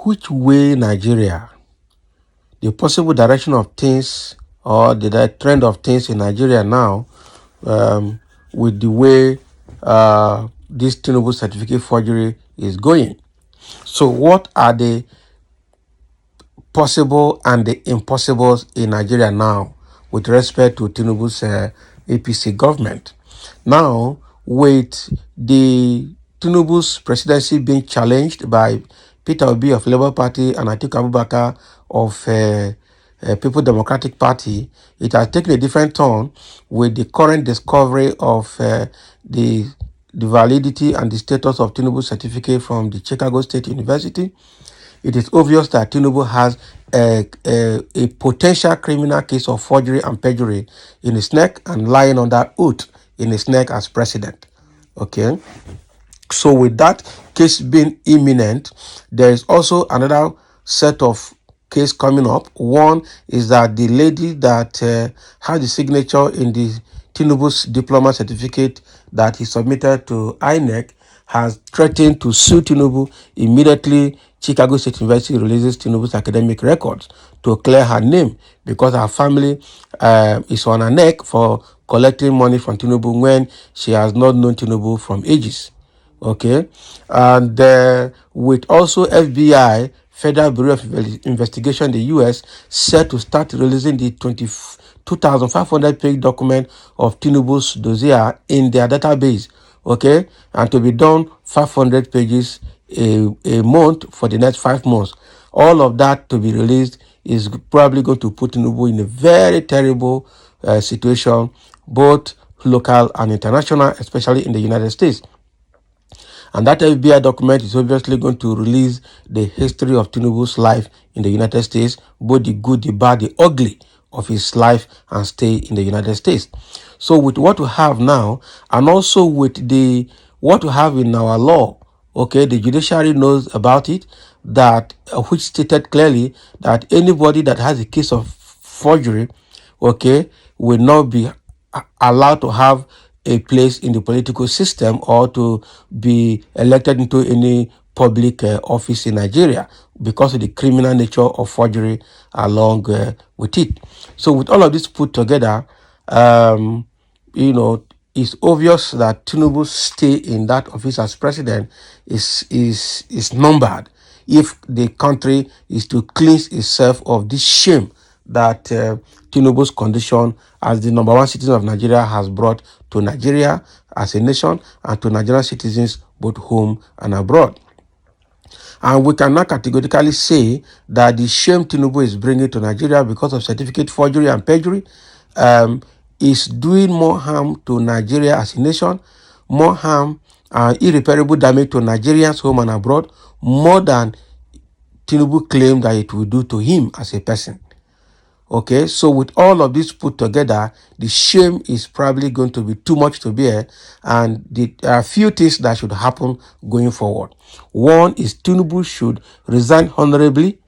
Which way Nigeria, the possible direction of things or the trend of things in Nigeria now, with the way this Tinubu certificate forgery is going. So what are the possible and the impossibles in Nigeria now with respect to Tinubu's APC government? Now, with the Tinubu's presidency being challenged by Peter Obi of Labour Party and Atiku Abubakar of People Democratic Party, it has taken a different turn with the current discovery of the validity and the status of Tinubu's certificate from the Chicago State University. It is obvious that Tinubu has a potential criminal case of forgery and perjury in his neck and lying under oath in his neck as president. Okay. So with that case being imminent, there is also another set of case coming up. One is that the lady that had the signature in the Tinubu's diploma certificate that he submitted to INEC has threatened to sue Tinubu immediately Chicago State University releases Tinubu's academic records to clear her name, because her family is on her neck for collecting money from Tinubu when she has not known Tinubu from ages. Okay, and with also FBI, Federal Bureau of Investigation, the U.S., set to start releasing the 2,500-page document of Tinubu's dossier in their database. Okay, and to be done 500 pages a month for the next 5 months. All of that to be released is probably going to put Tinubu in a very terrible situation, both local and international, especially in the United States. And that FBI document is obviously going to release the history of Tinubu's life in the United States, both the good, the bad, the ugly of his life and stay in the United States. So with what we have now, and also with what we have in our law, okay, the judiciary knows about it, that which stated clearly that anybody that has a case of forgery, okay, will not be allowed to have a place in the political system or to be elected into any public office in Nigeria because of the criminal nature of forgery along with it. So with all of this put together, it's obvious that Tinubu's stay in that office as president is numbered if the country is to cleanse itself of this shame that Tinubu's condition as the number one citizen of Nigeria has brought to Nigeria as a nation and to Nigerian citizens both home and abroad. And we cannot categorically say that the shame Tinubu is bringing to Nigeria because of certificate forgery and perjury is doing more harm to Nigeria as a nation, more harm and irreparable damage to Nigerians home and abroad, more than Tinubu claimed that it will do to him as a person. Okay, so with all of this put together, the shame is probably going to be too much to bear, and there are a few things that should happen going forward. One is Tinubu should resign honorably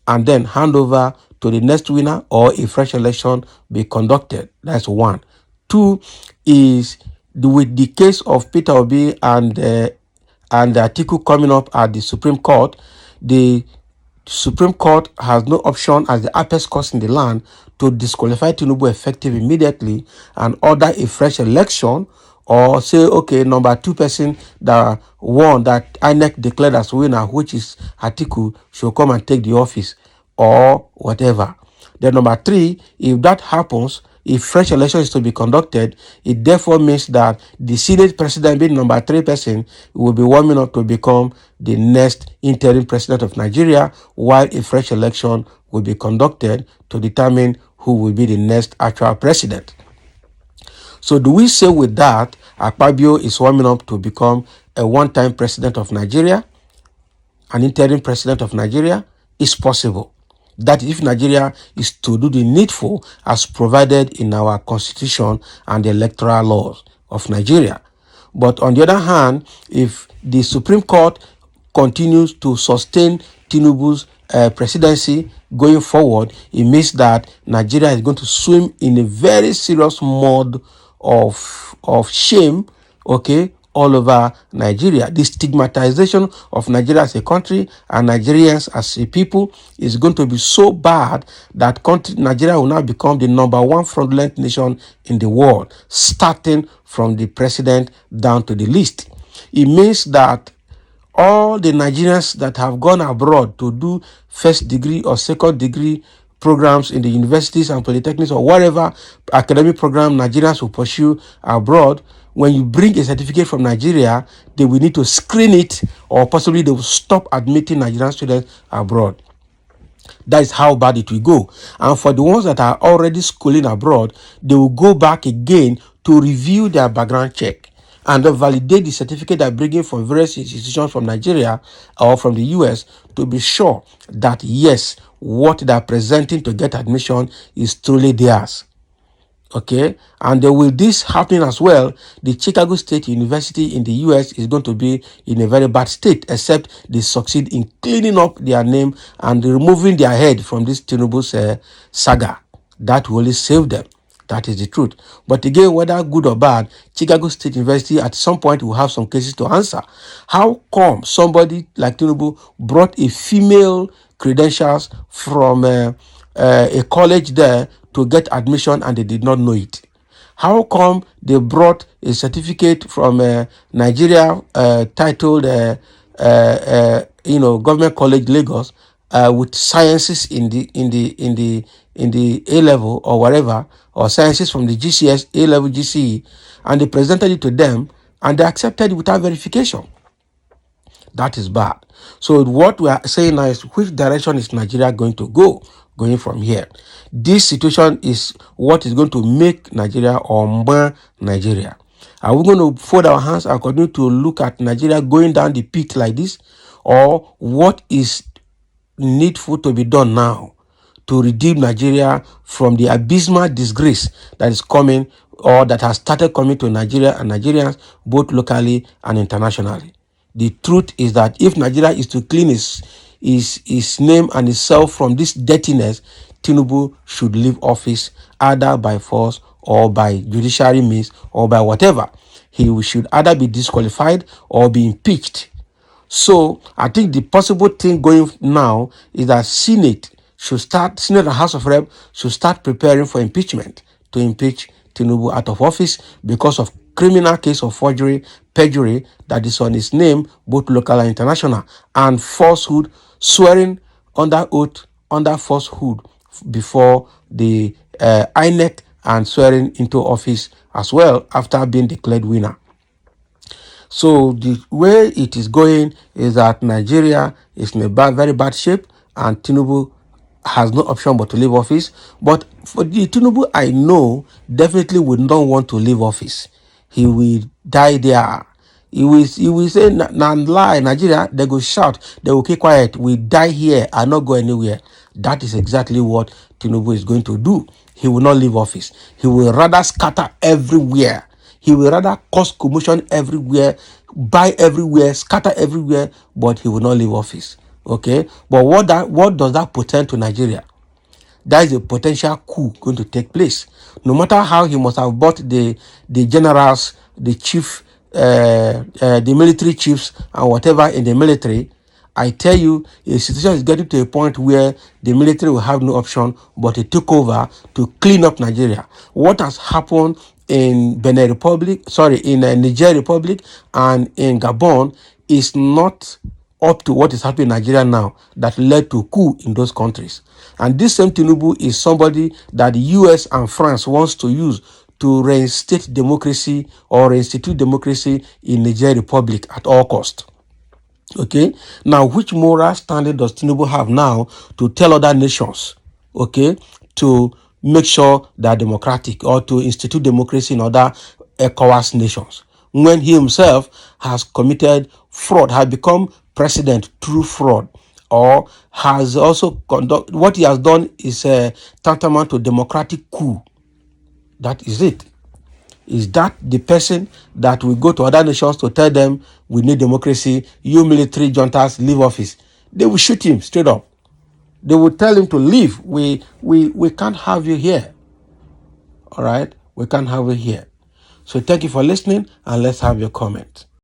and then hand over to the next winner, or a fresh election be conducted. That's one. Two is with the case of Peter Obi and Atiku coming up at the Supreme Court, the Supreme Court has no option as the apex court in the land to disqualify Tinubu effective immediately and order a fresh election, or say, okay, number 2 person that won, that INEC declared as winner, which is Atiku, should come and take the office or whatever. Then number 3, if that happens, if fresh election is to be conducted, it therefore means that the Senate president, being number 3 person, will be warming up to become the next interim president of Nigeria, while a fresh election will be conducted to determine who will be the next actual president. So do we say with that, Akpabio is warming up to become a one-time president of Nigeria, an interim president of Nigeria? It's possible. That if Nigeria is to do the needful as provided in our constitution and the electoral laws of Nigeria. But on the other hand, if the Supreme Court continues to sustain Tinubu's presidency going forward, it means that Nigeria is going to swim in a very serious mud of shame, okay, all over Nigeria. The stigmatization of Nigeria as a country and Nigerians as a people is going to be so bad that Nigeria will now become the number one fraudulent nation in the world, starting from the president down to the least. It means that all the Nigerians that have gone abroad to do first degree or second degree programs in the universities and polytechnics or whatever academic program Nigerians will pursue abroad, when you bring a certificate from Nigeria, they will need to screen it, or possibly they will stop admitting Nigerian students abroad. That is how bad it will go. And for the ones that are already schooling abroad, they will go back again to review their background check and validate the certificate they're bringing from various institutions from Nigeria or from the US to be sure that, yes, what they're presenting to get admission is truly theirs. Okay, and with this happening as well, the Chicago State University in the US is going to be in a very bad state, except they succeed in cleaning up their name and removing their head from this Tinubu's saga. That will only save them. That is the truth. But again, whether good or bad, Chicago State University at some point will have some cases to answer. How come somebody like Tinubu brought a female credentials from a college there to get admission and they did not know it? How come they brought a certificate from Nigeria titled Government College Lagos with sciences in the A level or whatever, or sciences from the GCS A level GCE, and they presented it to them and they accepted it without verification? That is bad. So what we are saying now is, which direction is Nigeria going to go going from here? This situation is what is going to make Nigeria or more Nigeria. Are we going to fold our hands and continue to look at Nigeria going down the pit like this? Or what is needful to be done now to redeem Nigeria from the abysmal disgrace that is coming, or that has started coming to Nigeria and Nigerians, both locally and internationally? The truth is that if Nigeria is to clean his name and itself from this dirtiness, Tinubu should leave office either by force or by judiciary means or by whatever. He should either be disqualified or be impeached. So I think the possible thing going now is that Senate and House of Rep should start preparing for impeachment, to impeach Tinubu out of office because of criminal case of forgery, perjury that is on his name, both local and international, and falsehood, swearing under oath, under falsehood before the INEC, and swearing into office as well after being declared winner. So the way it is going is that Nigeria is in a very bad shape, and Tinubu has no option but to leave office. But for the Tinubu I know definitely would not want to leave office. He will die there. He will say, lie, Nigeria, they go shout, they will keep quiet, we die here and not go anywhere. That is exactly what Tinubu is going to do. He will not leave office. He will rather scatter everywhere. He will rather cause commotion everywhere, buy everywhere, scatter everywhere, but he will not leave office. Okay? But what does that portend to Nigeria? That is a potential coup going to take place. No matter how he must have bought the generals, the chief, the military chiefs, and whatever in the military, I tell you, a situation is getting to a point where the military will have no option but to take over to clean up Nigeria. What has happened in Benin Republic, in Niger Republic and in Gabon is not up to what is happening in Nigeria now that led to coup in those countries. And this same Tinubu is somebody that the US and France wants to use to reinstate democracy or reinstitute democracy in Niger Republic at all cost. Okay, now which moral standing does Tinubu have now to tell other nations, okay, to make sure they are democratic or to institute democracy in other ECOWAS nations, when he himself has committed fraud, has become president through fraud, or has also conducted, what he has done is tantamount to democratic coup? That is it. Is that the person that will go to other nations to tell them we need democracy, you military juntas, leave office? They will shoot him straight up. They will tell him to leave. We can't have you here. All right? We can't have you here. So thank you for listening, and let's have your comment.